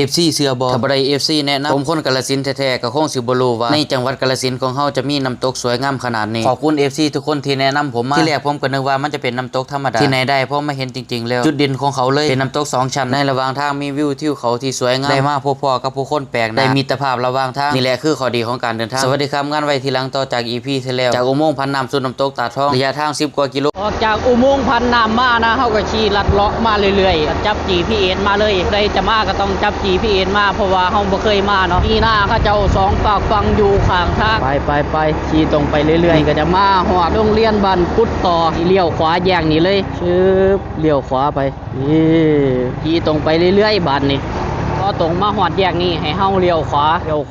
FC เสือบอถ้าบ่ได้ FC แนะนำผมคนกาฬสินธุ์แท้ๆก็คงสิบ่รู้ว่าในจังหวัดกาฬสินธุ์ของเฮาจะมีน้ำตกสวยงามขนาดนี้ขอบคุณ FC ทุกคนที่แนะนำผมมาที่แรกผมก็นึกว่ามันจะเป็นน้ำตกธรรมดาที่ไหนได้พอมาเห็นจริงๆแล้วจุดเด่นของเขาเลยเป็นน้ำตก2ชั้นในระหว่างทางมีวิวทิวเขาที่สวยงามได้มาพบกับผู้คนแปลกหน้าได้มิตรภาพระหว่างทางนี่แหละคือข้อดีของการเดินทางสวัสดีครับงานไว้ทีหลังต่อจาก EP ที่แล้วจากอุโมงค์พันน้ำสู่น้ำตกตาดทองระยะทาง10กว่ากิโลออกจากอุโมงค์พันน้ำมานะเขาก็ขี่ลัดเลาะมาเรื่อยๆจับ GPS มาเลยใครจะมาก็ต้องจับ GPS มาเพราะว่าเขาบ่เคยมาเนาะนี่หน้าเขาเจ้า2ปากฟังอยู่ข้างทางไปขี่ตรงไปเรื่อยๆก็จะมาหอดโรงเรียนบ้านกุดต่อเลี้ยวขวาแยกนี่เลยชึบเลี้ยวขวาไปนี่ขี่ตรงไปเรื่อยๆบ้านนี่พอตรงมาหอดแยกนี่ให้เฮาเลี้ยวข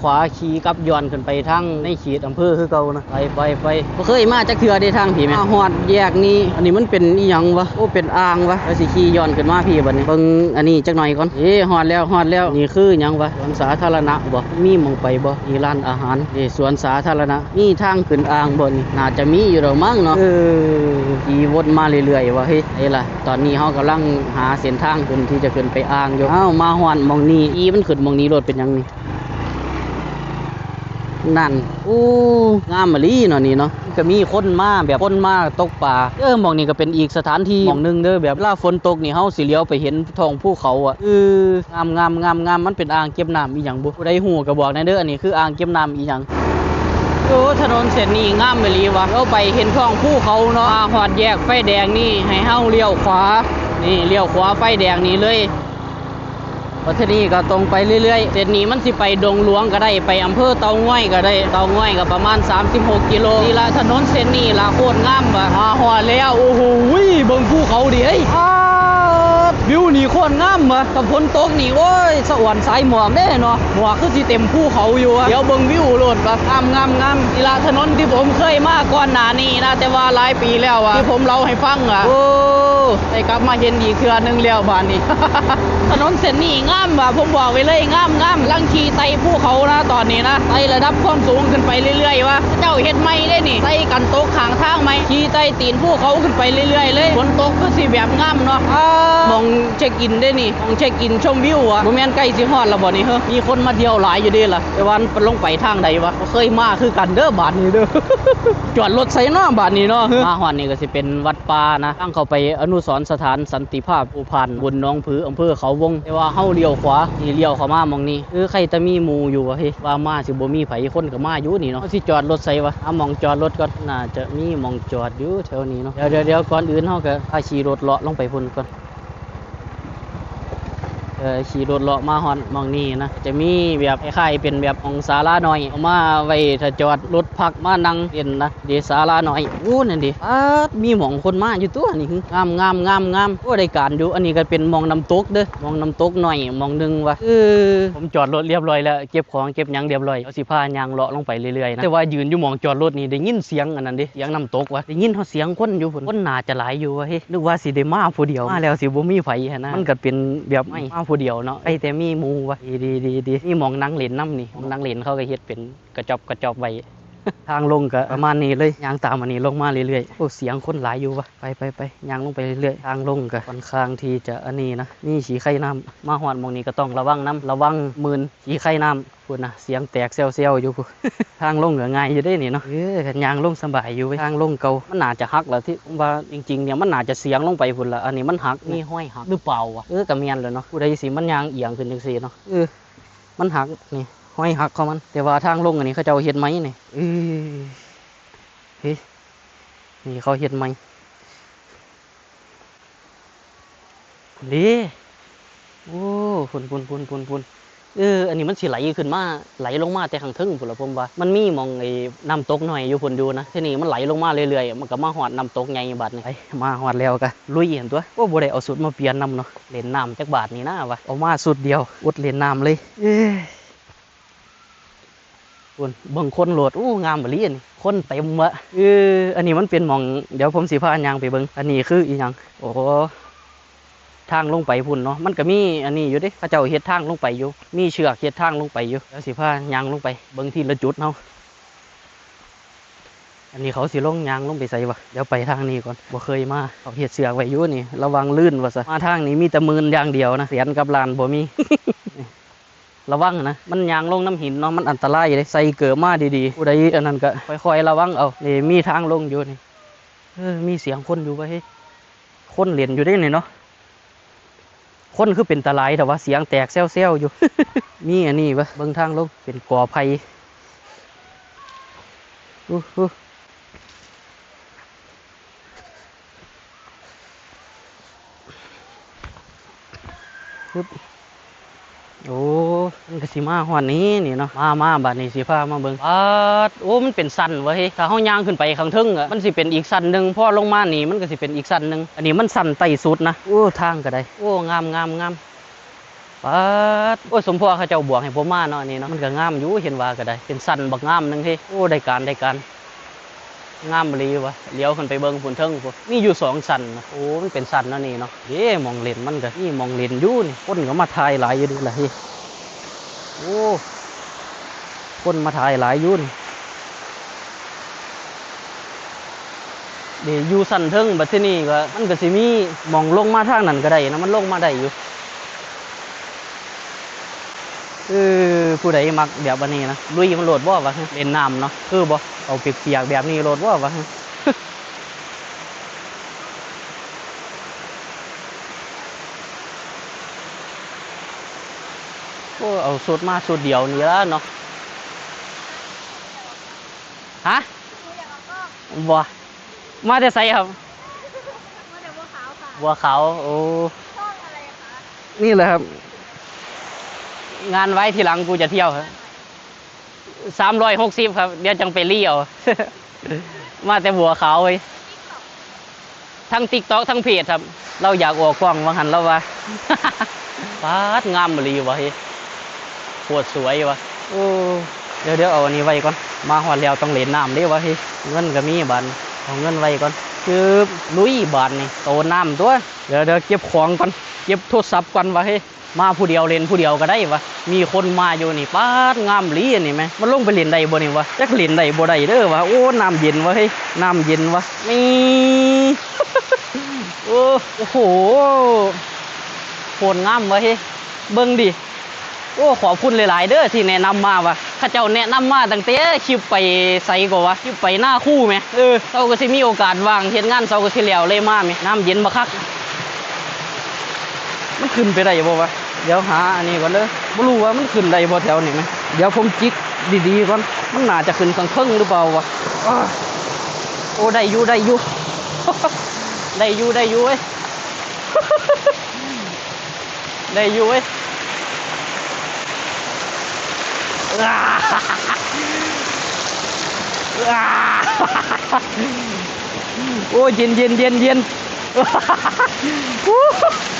วาขี่กับย้อนขึ้นไปทางในเขตอำเภอคือเก่านะไปบ่เคยมาจักเทื่อได้ทางพี่แม่มาหอดแยกนี่อันนี้มันเป็นอีหยังวะโอ้เป็นอ่างวะแล้วสิขี่ย้อนขึ้นมาพี่บัดนี้เบิ่งอันนี้จักหน่อยก่อนหอดแล้วนี่คือหยังวะสวนสาธารณะบ่มีหม้องไปบ่มีร้านอาหารนี่สวนสาธารณะมีทางขึ้นอ่างบ่นี่น่าจะมีอยู่ดอกมั้งเนาะขี่วนมาเรื่อยๆว่าเฮ้ยล่ะตอนนี้เฮากำลังหาเส้นทางขึ้นที่จะขึ้นไปอ่างอยู่มาหอดหม้องนี้มันขึ้นมองนี้รถเป็นยังนี่นั่นงามมะลีเนาะนี่เนาะก็มีคนมาแบบคนมาตกปลามองนี่ก็เป็นอีกสถานที่มองนึงเด้อแบบเวลาฝนตกนี่เฮาสิเลี้ยวไปเห็นท้องภูเขาอ่ะงามมันเป็นอ่างเก็บน้ำอีหยังบ่ผู้ใดฮู้ก็บอกแน่เด้ออันนี้คืออ่างเก็บน้ำอีหยังถนนเส้นนี้งามมะลีวะเราไปเห็นท้องภูเขาเนาะหอดแยกไฟแดงนี่ให้เฮาเลี้ยวขวานี่เลี้ยวขวาไฟแดงนี่เลยประเทศนี้ก็ตรงไปเรื่อยๆเส้นนี้มันสิไปดงหลวงก็ได้ไปอำเภอเตาง่อยก็ได้เตาง่อยก็ประมาณ36กิโลนี่ละถนนเส้นนี้ละโคตรงามบ่หอดแล้วโอ้โหเบิ่งภูเขาดิวิวนี่โคตรงามบ่กับฝนตกนี่โอ้ยสะอ่อนสายหมอกเด้เนาะหมอกคือสิเต็มภูเขาอยู่เดี๋ยวเบิ่งวิวโลดบ่งามนี่ละถนนที่ผมเคยมาก่อนหน้านี้นะแต่ว่าหลายปีแล้วที่ผมเล่าให้ฟังได้กลับมาเห็นอีกเทื่อนึงแล้วบ้านนี้ ถนนเส้นนี้งามว่ะผมบอกไว้เลยงามลังขี่ไต่ภูเขานะตอนนี้นะไต่ระดับความสูงขึ้นไปเรื่อยๆว่าเจ้าเฮ็ดไม่ได้นี่ไต่กันตกข้างทางไหมขี่ไต่ตีนภูเขาขึ้นไปเรื่อยๆเลยฝนตกก็สิแบบงามเนาะมองเช็คอินได้นี่มองเช็คอินชมวิวอ่ะบ่แม่นใกล้สิฮอดแล้วบ่นี่เฮ้อมีคนมาเที่ยวหลายอยู่เด้ล่ะแต่ว่ามันลงไปทางใดวะบ่เคยมาคือกันเด้อบ้านนี้เด้อ จอดรถใส่เนาะบ้านนี้เนาะมาฮอดนี่ก็สิเป็นวัดป่านะทางเข้าไปอนุสรณ์สถานสันติภาพภูพานบนหนองผืออำเภอเขาวงแต่ว่าเฮาเลี้ยวขวานี่เลี้ยวเข้ามามองนี้ใครจะมีหมู่อยู่วะเฮ้ยว่ามาสิบ่มีไผคนก็มาอยู่นี่เนาะสิจอดรถใส่วะมองจอดรถก็น่าจะมีมองจอดอยู่แถวนี้เนาะเดี๋ยวก่อนอื่นเฮาก็พาขี่รถเลาะลงไปพุ่นก่อนขี่รถเลาะมาฮอดมองนี่นะจะมีแบบคล้ายๆเป็นแบบของศาลาน้อยเอามาไว้ถ้าจอดรถพักมานั่งเล่นนะเดี๋ยวศาลาน้อยนั่นดิมีหม่องคนมาอยู่ตัวนี่งามได้การอยู่อันนี้ก็เป็นมองน้ำตกเด้อมองน้ำตกหน่อยมองนึงวะผมจอดรถเรียบร้อยแล้วเก็บของเก็บหยังเรียบร้อยเอาสิพายางเลาะลงไปเรื่อยๆนะแต่ว่ายืนอยู่มองจอดรถนี่ได้ยินเสียงอันนั้นดิเสียงน้ำตกวะได้ยินเสียงคนอยู่พุ่นคนน่าจะหลายอยู่วะเฮ้ยนึกว่าสิได้มาผู้เดียวมาแล้วสิบ่มีไผนะมันก็เป็นแบบไม่มาผู้เดียวเนาะไอ้แต่มีหมู่วะดีนี่มองนั่งเล่นน้ำนี่มองนั่งเล่นเขาก็เฮ็ดเป็นกระจอบไว้ ทางลงก็ประมาณนี้เลยย่างตามอันนี้ลงมาเรื่อยๆโอ้เสียงคนหลายอยู่วะไปย่างลงไปเรื่อยๆทางลงก็ค่อนข้างที่จะอันนี้นะนี่ฉีไข่น้ำมาหอดมองนี้ก็ต้องระวังน้ำระวังมืนฉีไข่น้ำพูดนะเสียงแตกเซลอยู่พูด ทางลงก็ง่ายอยู่ได้นี่เนาะย่างลงสบายอยู่ทางลงเก่ามันน่าจะหักแล้วที่ว่าจริงๆเนี่ยมันน่าจะเสียงลงไปพุ่นละอันนี้มันหักนี่ห้อยหักหรือเปล่าวะกระเมียนเลยเนาะผู้ใดสิมันย่างเอียงขึ้นจังซี่เนาะมันหักนี่ห้อยหักของมันแต่ว่าทางลงอันนี้เขาเจ้าเฮ็ดไหมนี่เฮ้ยนี่เขาเฮ็ดไหมดีโอ้พุ่นอันนี้มันสิไหลขึ้นมาไหลลงมาแต่ข้างทึ่งพุ่นละผมว่ามันมีมองไอ้น้ำตกหน่อยอยู่พุ่นอยู่นะทีนี้มันไหลลงมาเรื่อยๆมันก็มาหอดน้ำตกใหญ่บัดนี่มาหอดแล้วก็ลุยเห็นตัวว่าบ่ได้เอาสุดมาเปลี่ยนน้ำเนาะเล่นน้ำจักบาทนี่นะวะเอามาสุดเดียวอดเล่นน้ำเลยเบิ่งคนโหลดงามบรินี่คนเต็มวะอันนี้มันเป็นหม่องเดี๋ยวผมสิพาอันยางไปเบิ่งอันนี้คืออีหยังโอ้ทางลงไปพุ่นเนาะมันก็มีอันนี้อยู่ดิเขาเจ้าเฮ็ดทางลงไปอยู่มีเชือกเฮ็ดทางลงไปอยู่เดี๋ยวสิพายางลงไปเบิ่งที่ละจุดเนาะอันนี้เขาสิลงยางลงไปใส่วะเดี๋ยวไปทางนี้ก่อนบ่เคยมาเขาเฮ็ดเชือกไว้อยู่นี่ระวังลื่นว่าซะมาทางนี้มีแต่มืนอย่างเดียวนะเสียนกับลานบ่มี ระวังนะมันยางลงน้ำหินเนาะมันอันตรายเลยใส่เกิดมาดีๆผู้ใดอันนั้นก็ค่อยๆระวังเอานี่มีทางลงอยู่นี่มีเสียงคนอยู่ปะเฮ้ยคนเล่นอยู่ได้นี่เนาะคนคือเป็นตะไลแต่ว่าเสียงแตกแซวๆอยู่ มีอันนี้ปะเบิ่งทางลงเป็นกอไผ่โอ้มันก็สิมาหอนนี้นี่เนาะมาบัดนี้สิพามาเบิ่งโอ้มันเป็นสันวะเฮ้ยถ้าเฮาย่างขึ้นไปข้างเทิงอ่ะมันสิเป็นอีกสันหนึ่งพอลงมานี่มันก็สิเป็นอีกสันหนึ่งอันนี้มันสันไต่สุดนะโอ้ทางก็ได้โอ้งามโอ้สมพรเขาเจ้าบวกให้ผมมาเนาะนี่เนาะมันก็งามอยู่เห็นว่าก็ได้เป็นสันบักงามนึงเฮ้ยโอ้ได้การงามเลยว่ะเลี้ยวขึ้นไปเบิ่งฝุ่นเทิงพุ่นมีอยู่2สันนะโอ้มันเป็นสันเนาะนี่เนาะมองเล่นมันก็นี่มองเล่นอยู่นี่คนก็มาถ่ายหลายอยู่ดิล่ะเฮ้ยโอ้คนมาถ่ายหลายอยู่นี่เดี๋ยวอยู่สันเทิงบัดที่นี่ก็มันก็สิมีมองลงมาทางนั้นก็ได้นะมันลงมาได้อยู่ผู้ใดมักแบบนี้นะลุยมันโหลดบ่วะเล่นน้ำเนาะคือบ่เอาเปียกๆแบบนี้โหลดบ่วะโอ้เอาสุดมาสุดเดียวนี่แล้วเนาะฮะบ่มาจะใส่ครับมาจากบัวขาวค่ะบัวขาวโอ้ช่องอะไรคะนี่แหละครับงานไว้ทีหลังกูจะเที่ยวครับ360ครับเดี๋ยวจังไปเลี้ยว มาแต่บัวขาวไว้ทั้งTikTokทั้งเพจครับเราอยากออกกล้องว่าหันแล้ววะ ปาดงามบรีวะเฮ้ยปวดสวยวะโอ้เดี๋ยวเอาอันนี้ไว้ก่อนมาหอดแล้วต้องเล่นน้ำดิวะเฮ้ยเงินก็มีบันเอาเงินไว้ก่อนคือลุยบานนี่โตน้ำตัวเดี๋ยวเก็บของก่อนเก็บโทรศัพท์ก่อนวะเฮ้ยมาผู้เดียวเล่นผู้เดียวก็ได้วะมีคนมาอยู่นี่ปาดงามลีนี่ไหมมันลงไปเล่นได้บ่นี่วะจักเล่นได้บ่ได้เด้อวะโอ้น้ำเย็นวะเฮ้ยน้ำเย็นวะนี่ โอ้โหโคตรงามวะเฮ้ยเบิ่งดิโอ้ขอบคุณหลายๆเด้อที่แนะนำมาวะข้าเจ้าแนะนำมาตั้งแต่คลิปไปไสก็วะคลิปไปหน้าคู่ไหมเราก็สิมีโอกาสว่างเฮ็ดงานเช้าก็สิแล้วเลยมาไหมน้ำเย็นบักคักมันขึ้นไปได้บ่วะเดี๋ยวหาอันนี้ก่อนเด้อไม่รู้ว่ามันขึ้นได้บ่แถวนี้ไหมเดี๋ยวผมจิกดีๆก่อนมันน่าจะขึ้นข้างเพิ่งหรือเปล่าวะโอ้ได้อยู่ ได้อยู่เว้ย ได้อยู่เว้ยโอ้เย็น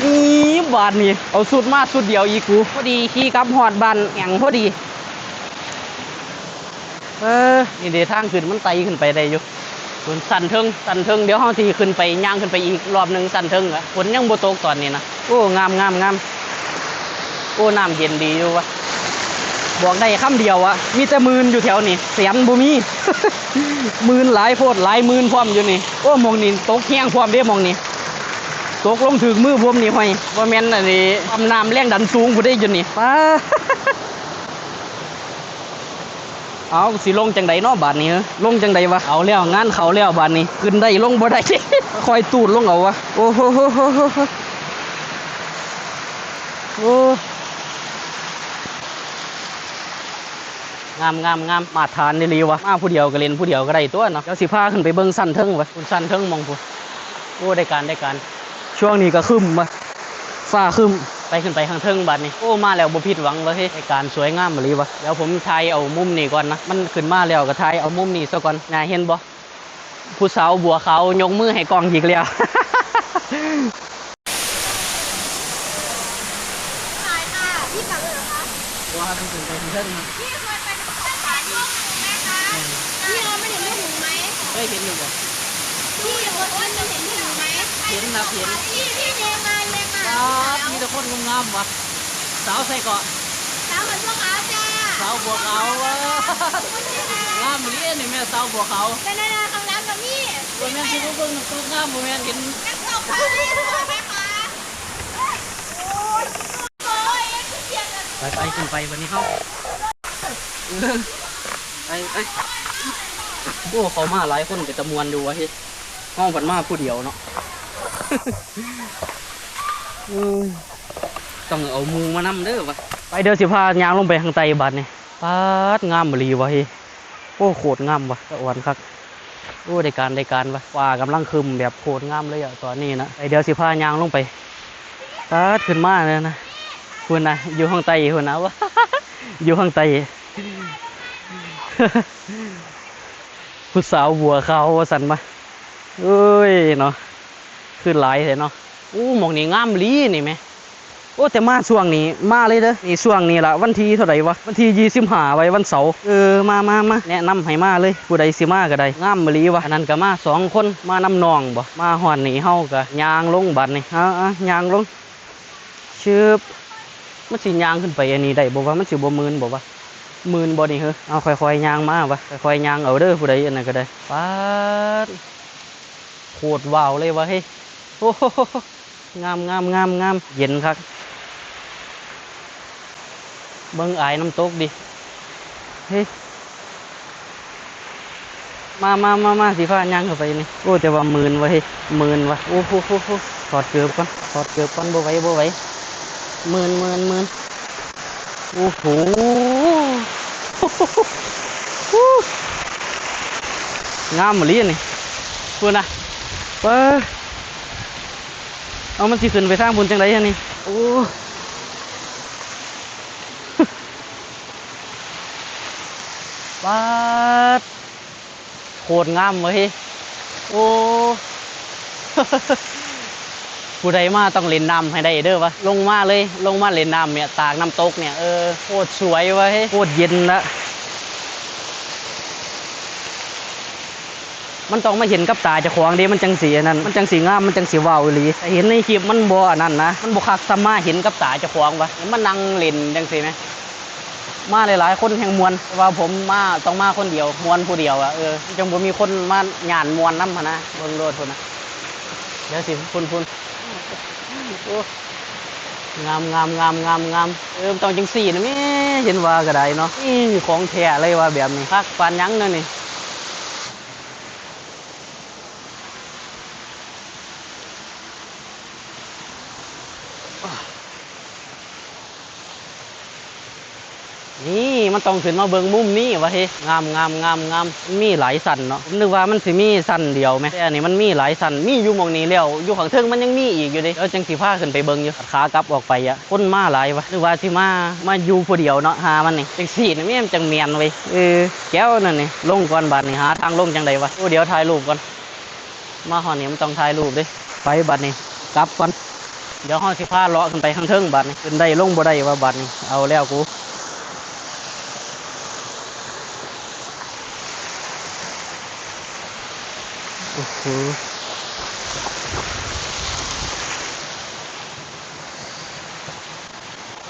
นี่บาทนี่เอาสุดมาสุดเดียวอีกูพอดีขี่กับหอดบานแข็งพอดีนี่เดี๋ยวทางขึ้นมันไต่ขึ้นไปได้อยู่สั่นเทิงเดี๋ยวห้องทีขึ้นไปย่างขึ้นไปอีกรอบหนึ่งสั่นเทิงอ่ะฝนยังบ่ตกตอนนี้นะโอ้งามโอ้น้ำเย็นดีอยู่วะบอกได้คำเดียวอะมีแต่มืนอยู่แถวนี้เสียนบ่มี มืนหลายโพดหลายมืนพร้อมอยู่นี่โอ้มองนี่ตกแห้งพร้อมเด้มองนี่ตกลงถึงมือพร้อมนี่ห้อยว่าแม่นอันนี้ความน้ำแรงดันสูงผู้ได้อยู่นี่ป้า เอาสิลงจังใดเนาะบาดนี้ลงจังใดวะเอาแล้วงานเขาแล้วบาดนี้ขึ้นได้ลงบ่ได้ คอยตูดลงเอาวะโอ้โหโอ้งามมาทานนี่ลีวะมาผู้เดียวก็เล่นผู้เดียวก็ได้ตัวเนาะแล้วสิพาขึ้นไปเบิ่งสั้นเทิงวะสั้นเทิงมองผู้โอ้ได้การช่วงนี้ก็คึมวะฟ้าคึมไปขึ้นไปข้างเทิงบัดนี้โอ้มาแล้วบ่ผิดหวังวะเฮ้ยได้การสวยงามมาลีวะเดี๋ยวผมถ่ายเอามุมนี้ก่อนนะมันขึ้นมาแล้วก็ถ่ายเอามุมนี้ซะก่อนนายเห็นบ่ผู้สาวบัวขาวยกมือให้กล้องอีกแล้ว ถ่ายค่ะพี่กลับเลยเหรอคะ ว้าขึ้นไปข้างเทิงนะ พี่เคยไปกับท่านถ่ายรูปหนูไหมคะพี่เราไม่เห็นรูปหนูไหม เคยเห็นอยู่บ่ พี่คนอ้วนจะเห็นรูปหนูไหม เห็นครับเห็น พี่เนมา มีแต่คนงามวะสาวใส่เกาะ สาวเหมือนพวกเขาจ้า สาวบัวขาวงามเลี้ยนี่แม่สาวบัวขาว เป็นอะไรข้างหลังกับพี่ บ่แม่นสิบ่เบิ่งตัวงามบ่แม่นเห็น นักตบค่ะพี่สวยไหมคะโอ้ยเอ็กซ์เกียร์กัน ไปขึ้นไปวันนี้เขาไปโอ้เขามาหลายคนก็จะมวนดูวะเฮ้ยห้องผันมาผู้เดียวเนาะ ต้องเอามูมานำเด้อวะไปเดี๋ยวสิพายางลงไปข้างใต้บัดนี่ปาดงามบรีวะเฮ้ยโอ้โคตรงามวะตะวันครับโอ้ได้การวะว่ากำลังคึมแบบโคตรงามเลยอะตอนนี้นะไปเดี๋ยวสิพายางลงไปปาดขึ้นมาเลยนะคุณนะอยู่ข้างใต้คุณนะวะ อยู่ข้างใต้ ผู้สาวบัวเขาวสันมาเอ้ยเนาะขึ้นหลายเลยเนาะอู้หมองนี่งามลีนี่ไหมโอ้แต่มาช่วงนี้มาเลยเด้อนี่ช่วงนี้ละวันที่เท่าไหร่วะวันที่25ไว้วันเสาร์มาแนะนำให้มาเลยผู้ใดสิมาก็ได้งามมะลีวะอันนั้นก็มา2 คนมานำน้องบ่มาหอนนี่เฮาก็ยางลงบัดนี่ยางลงชืบมันสิยางขึ้นไปอันนี้ได้บ่ว่ามันสิบ่มื่นบ่วะมื่นบ่นี่เหรอเอาค่อยๆยางมาวะค่อยๆยางเอาเด้อผู้ใดอันนั้นก็ได้ป๊าดโคตรว้าวเลยวะเฮ้ยโอ้งามเย็นครับเบิ่งอายน้ำตกดิเฮ้ยมาสิฟ้าย่างเข้าไปนี่โอ้แต่ว่ามื่นวะเฮ้ยมื่นวะโอ้โหถอดเกือบก่อนบ่ไหวมื่นโอ้โหงามมาลีนี่พูดนะเอามันสิขึ้นไปทางบนจังไรฮะนี่โอ้ปาดโคตรงามเว้ยโอ้ ผู้ใดมาต้องเล่นน้ำให้ได้เด้อวะลงมาเลยลงมาเล่นน้ำเนี่ยตากน้ำตกเนี่ยโคตรสวยเว้ยโคตรเย็นละมันต้องมาเห็นกับตาเจ้าของดิมันจังสีนั่นมันจังสีงามมันจังสีว้าวอีหลีแต่เห็นในคลิปมันบ่นั่นนะมันบ่คักซ้ำมาเห็นกับตาเจ้าของวะมันนั่งเล่นจังสีไหมมาหลายๆคนแห่งมวลแต่ว่าผมมาต้องมาคนเดียวมวลผู้เดียวอะจังบ่มีคนมาหยานมวลน้ำนะเบิ่งโลดพุ่นนะเดี๋ยวสิพุ่นงามต้องจังสีนะแม่เห็นว่าก็ได้เนาะนี่ของแท้เลยว่าแบบนี้คักปานยังนั่นนี่นี่มันต้องขึ้นมาเบิ่งมุมนี้วะเฮ้งามมีหลายสันเนาะผมนึกว่ามันสิมีสันเดียวไหมแต่อันนี้มันมีหลายสันมีอยู่หม่องนี้แล้วอยู่ข้างเทิงมันยังมีอีกอยู่ดิแล้วจังสีผ้าขึ้นไปเบิ่งอยู่ขากลับออกไปอะคนมาหลายวะนึกว่าสิมาอยู่ผู้เดียวเนาะหามันนี่จังสีนี่แม่จังเมียนไว้แก้วนั่นนี่ลงก่อนบัดนี่หาทางลงจังใดวะโอ้เดี๋ยวถ่ายรูปก่อนมาหอนี่มันต้องถ่ายรูปดิไปบัดนี่กลับก่อนเดี๋ยวห้องสิผ้าเลาะขึ้นไปข้างเทิงบัดนี่ขึ้นได้ลงบ่ได้ว่าบัดนี่เอาแล้วกูโอ้โห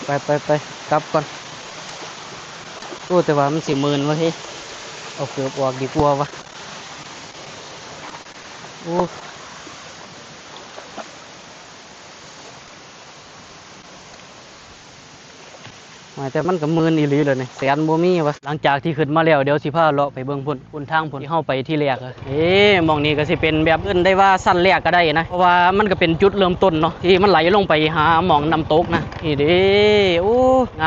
ไปกลับก่อนโอ้แต่ว่ามัน40,000วะเฮ้ยเอาเกือบออกดีกว่าวะโอ้แต่มันก็มื่นอีหลีเลยนี่แสนบ่มีวะหลังจากที่ขึ้นมาแล้วเดี๋ยวสิพาเลาะไปเบิ่งพุ่นทางพุ่นที่เฮาไปที่แรกมองนี้ก็สิเป็นแบบอื่นได้ว่าสั้นแรกก็ได้นะเพราะว่ามันก็เป็นจุดเริ่มต้นเนาะที่มันไหลลงไปหาหม่องน้ำตกนะนี่เด้โอ้ง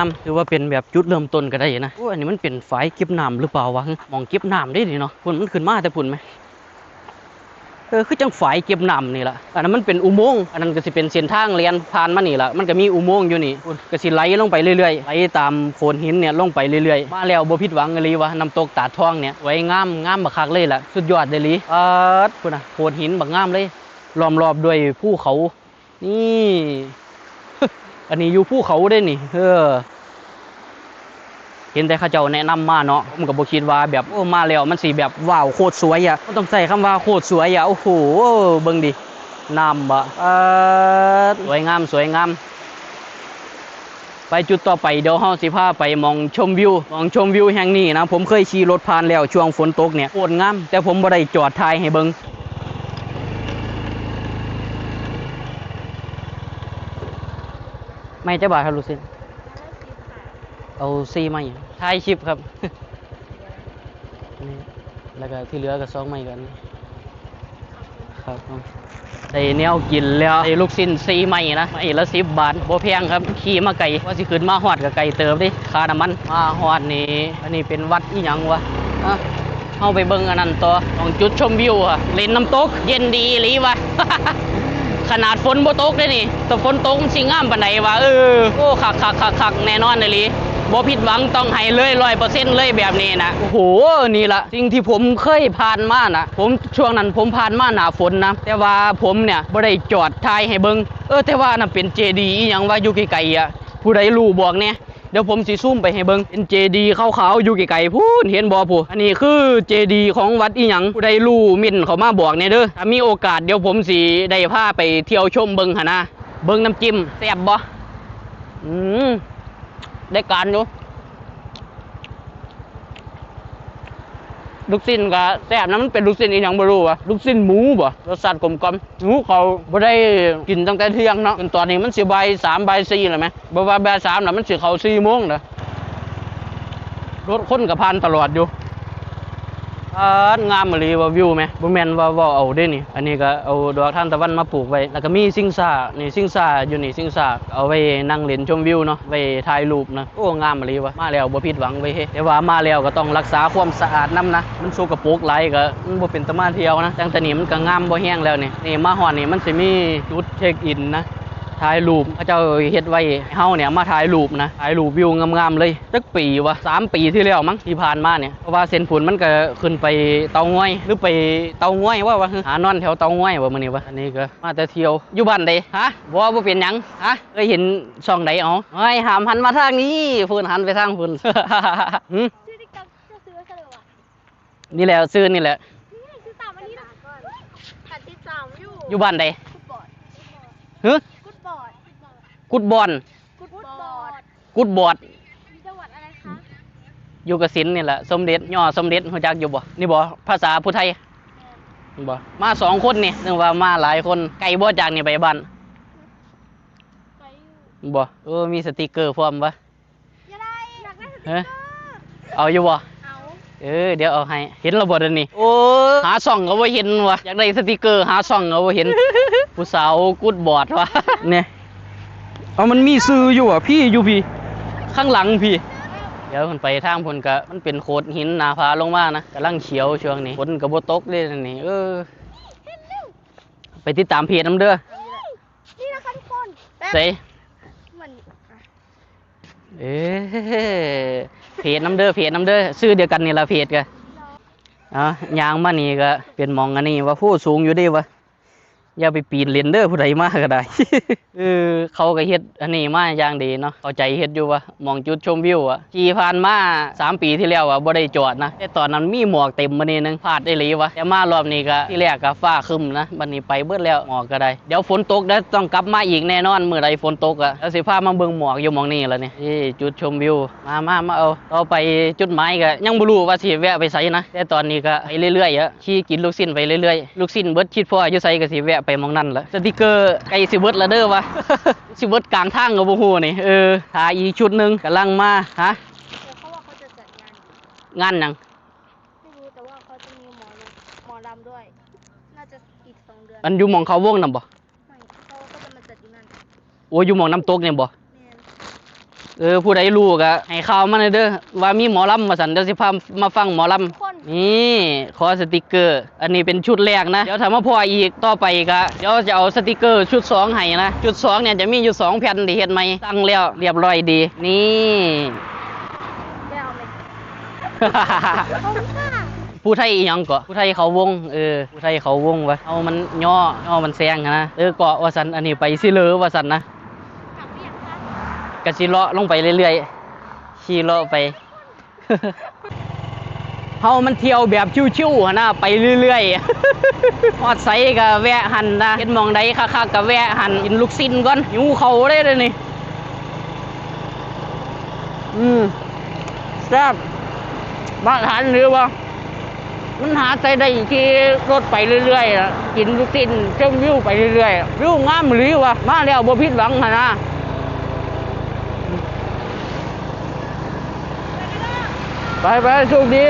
ามถือว่าเป็นแบบจุดเริ่มต้นก็ได้นะโอ้อันนี้มันเป็นฝายเก็บน้ำหรือเปล่าวะหม่องเก็บน้ำได้นี่เนาะพุ่นมันขึ้นมาแต่พุ่นไหมคือจังฝายเก็บน้ำนี่แหละอันนั้นมันเป็นอุโมงค์อันนั้นก็สิเป็นเส้นทางเลียนผ่านมานี่แหละมันก็มีอุโมงค์อยู่นี่ก็สิไหลลงไปเรื่อยๆไหลตามโขดหินเนี่ยลงไปเรื่อยๆมาแล้วบ่ผิดหวังเลยว่าน้ำตกตาดทองเนี่ยไว้งามบักคักเลยแหละสุดยอดเลยลิพุ่นน่ะโขดหินบักงามเลยล้อมรอบด้วยภูเขานี่ อันนี้อยู่ภูเขาได้นี่เห็นแต่ข้าเจ้าแนะนำมาเนาะผมก็บ่คิดว่าแบบโอ้มาแล้วมันสิแบบว้าวโคตรสวยอ่ะต้องใส่คำว่าโคตรสวยอ่ะโอ้โหเบิ่งดิน้ำบ่สวยงามไปจุดต่อไปเดี๋ยวเฮาสิพาไปมองชมวิวแห่งนี้นะผมเคยขี่รถผ่านแล้วช่วงฝนตกเนี่ยโคตรงามแต่ผมบ่ได้จอดถ่ายให้เบิ่งไม่จะบาทครับลูกศิษย์ เอา4ไม้ถ่ายคลิปครับ นี่แล้วก็ที่เหลือก็2ไม้กันครับได้แนวกินแล้วได้ลูกชิ้น4ไม้นะไม้ละ10 บาทบ่แพงครับขี่มาไกลว่าสิขึ้นมาฮอดก็ไกลเติบดิค่าน้ำมันมาฮอดนี่อันนี้เป็นวัดอีหยังวะเฮาไปเบิ่งอันนั้นต่อของจุดชมวิวอะเล่นน้ำตกเย็นดีอีหลีวะ ขนาดฝนบ่ตกได้นี่แต่ฝนตกสิงามปานใดวะโอ้คักแน่นอนเลยลิบ่ผิดหวังต้องให้เลย 100% เลยแบบนี้นะโอ้โหนี่ล่ะสิ่งที่ผมเคยผ่านมานะผมช่วงนั้นผมผ่านมาหน้าฝนนะแต่ว่าผมเนี่ยบ่ได้จอดถ่ายให้เบิ่งแต่ว่าน่ะเป็นเจดีย์อีหยังว่าอยู่ไกลๆอ่ะผู้ใดรู้บอกแน่เดี๋ยวผมสิซูมไปให้เบิ่งเป็นเจดีย์ขาวๆอยู่ไกลๆพูนเห็นบ่ผู้อันนี้คือเจดีย์ของวัดอีหยังผู้ใดรู้มิ่นเขามาบอกแน่เด้อถ้ามีโอกาสเดี๋ยวผมสิได้พาไปเที่ยวชมเบิ่งหั่นนะเบิ่งน้ำจิ้มแซ่บบ่ได้การอยู่ลูกชิ้นก็แซ่บนะมันเป็นลูกชิ้นอีหยังบ่รู้ว่ะลูกชิ้นหมูบ่รสชาติกลมกล่อมหมูเขาบ่ได้กินตั้งแต่เที่ยงเนาะจนตอนนี้มันสิบ่าย3บ่าย4แล้วมั้ยบ่ว่าบ่าย3น่ะมันสิเข้า4 โมงเด้อรถคนก็ผ่านตลอดอยู่งามมะลีว่าวิวไหมบ่แม่นว่าเอาได้นี่อันนี้ก็เอาดอกทานตะวันมาปลูกไว้แล้วก็มีซิ่งซ่านี่ซิ่งซ่าอยู่นี่ซิ่งซ่าเอาไว้นั่งเล่นชมวิวเนาะไว้ถ่ายรูปนะโอ้งามมะลีวะมาแล้วบ่ผิดหวังไว้เฮ็ดแต่ว่ามาแล้วก็ต้องรักษาความสะอาดนำนะมันสกปรกหลายก็มันบ่เป็นตะมาเที่ยวนะจังแต่นี้มันก็งามบ่แห้งแล้วนี่มาฮอดนี่มันสิมีจุดเช็คอินนะถ่ายรูปพระเจ้าเฮ็ดไว้เฮาเนี่ยมาถ่ายรูปนะถ่ายรูปวิวงามๆเลยสักปีวะ3 ปีที่แล้วมั้งที่ผ่านมาเนี่ยเพราะว่าเส้นผุนมันก็ขึ้นไปเตาง้อยหรือไปเตาง้อยว่หานอนแถวเตาง้อยว่ามื้อนี้วะอันนี้ก็มาแต่เที่ยวอยู่บ้านใดฮะบ่เป็นหยังฮะเคยเห็นช่องใดอ๋อเฮ้ยหามหันมาทางนี้เพิ่นหันไปทางเพิ่น ชื่อที่จะซื้อเฉลยวะ นี่แหละซื้อนี่แหละ นี่ซื้อตามอันนี้นะขัดติดตามอยู่บ้านใดฮึกุดบอลกุดบอดจังหวัดอะไรคะอยู่กสินนี่แหละสมเด็จย่อสมเด็จรู้จักอยู่บ่นี่บ่ภาษาผู้ไทยบ่มา2 คนนี่นึกว่ามาหลายคนไกลบ่จากนี่ไปบ้านบ่มีสติกเกอร์พร้อมบ่อยากได้สติกเกอร์เอาอยู่บ่เอาเดี๋ยวเอาให้เห็นแล้วบ่เดี๋ยวนี้โอ้หาส่องก็บ่เห็นว่ะอยากได้สติกเกอร์หาส่องก็บ่เห็น ผู้สาวกุดบอดว่ะเนี่ยเอามันมีซื้ออยู่อ่ะพี่อยู่พี่ข้างหลังพี่เดี๋ยวมันไปทางพุ่นก็มันเป็นโขดหินหน้าผาลงมานะกำลังเขียวช่วงนี้ฝนก็บ่ตกเลยนี่ไปติดตามเพจนำเด้อนี่นะคะทุกคนใส่เหมือนเพจนำเด้อชื่อเดียวกันนี่ล่ะเพจก็ยางมานี่ก็เป็นหม่องอันนี้ว่าผู้สูงอยู่เด้วะอย่าไปปีนเล่นเด้อผู้ใดมาก็ได้ เขาก็เฮ็ดอันนี้มาอย่างดีเนาะเข้าใจเฮ็ดอยู่ว่ามองจุดชมวิวอ่ะขี่ผ่านมา3 ปีที่แล้วอ่ะบ่ได้จอดนะแต่ตอนนั้นมีหมอกเต็มมื้อนี้นึงพลาดได้หลีวะแต่มารอบนี้ก็ที่แรกก็ฟ้าครึ้มนะบัดนี้ไปเบิดแล้วหมอกก็ได้เดี๋ยวฝนตกแล้วต้องกลับมาอีกแน่นอนมื้อใดฝนตกอ่ะแล้วสิพามาเบิ่งหมอกอยู่หม่องนี้แล้วนี่จุดชมวิวมาเอาต่อไปจุดหมายก็ยังบ่รู้ว่าสิแวะไปไสนะแต่ตอนนี้ก็ไปเรื่อยๆอ่ะขี่กินลูกชิ้นไปเรื่อยๆลูกชิ้นเบิดคิดพออยู่ไสก็สิแวะไปหม่องนั้นละสติกเกอร์ไก่สิเบิดละเด้อวะ สิเบิดกลางทางก็บ่ฮู้นี่ถ่ายอีกชุดนึงกำลังมาฮะเขาว่าเขาจะจัดงานหยังไม่รู้แต่ว่าเขาจะมีหมอรำด้วยน่าจะอีก2 เดือนมันอยู่หม่องเขาวงนำบ่ไม่เขาก็จะมาจัดที่นั่นโอ้อยู่หม่องน้ำตกนี่บ่ผู้ใดรู้ก็ให้ข่าวมาเด้อว่ามีหมอลำมาสั่นเดี๋ยวสิพามาฟังหมอลำนี่ขอสติกเกอร์อันนี้เป็นชุดแรกนะเดี๋ยวถ้ามาพออีกต่อไปก็เดี๋ยวจะเอาสติกเกอร์ชุด2ให้นะชุด2เนี่ยจะมีอยู่2 แผ่นที่เฮ็ดใหม่ตั้งแล้วเรียบร้อยดีนี่ได้เอาไหมผู้ไทยอีหยังก็ผู้ไทยเขาวงผู้ไทยเขาวงวะเอามันย่อมันแซงนะเกาะว่าซั่นอันนี้ไปสิเลอว่าซั่นนะกะสิเลาะลงไปเรื่อยๆขี่เลาะไป เฮามันเที่ยวแบบชิวๆนะไปเรื่อยๆ ฮอดไสก็แวะหันนะเห็นหม่องใดคักๆก็แวะหันกินลูกชิ้นก่อนหิวข้าวเลยนี่แซ่บมาทานหรือว่ามันหาใจได้ที่รถไปเรื่อยๆกินลูกชิ้นชมวิวไปเรื่อยๆวิวงามหรือว่ามาแล้วบ่ผิดหวังนะ ไปโชคดี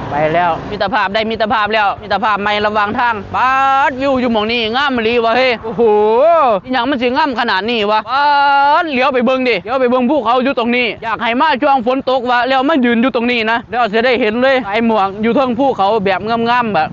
ไปแล้วมิตรภาพได้มิตรภาพแล้วมิตรภาพใหม่ระหว่างทางปาดวิวอยู่หม่องนี้งามมะลีวะเฮ้โอ้โหอีหยังมันสิงามขนาดนี้วะปาดเลี้ยวไปเบิ่งดิเลี้ยวไปเบิ่งภูเขาอยู่ตรงนี้อยากให้มาช่วงฝนตกวะแล้วมายืนอยู่ตรงนี้นะแล้วจะได้เห็นเลยไอ้หมวกอยู่เทิงภูเขาแบบงามๆแบบ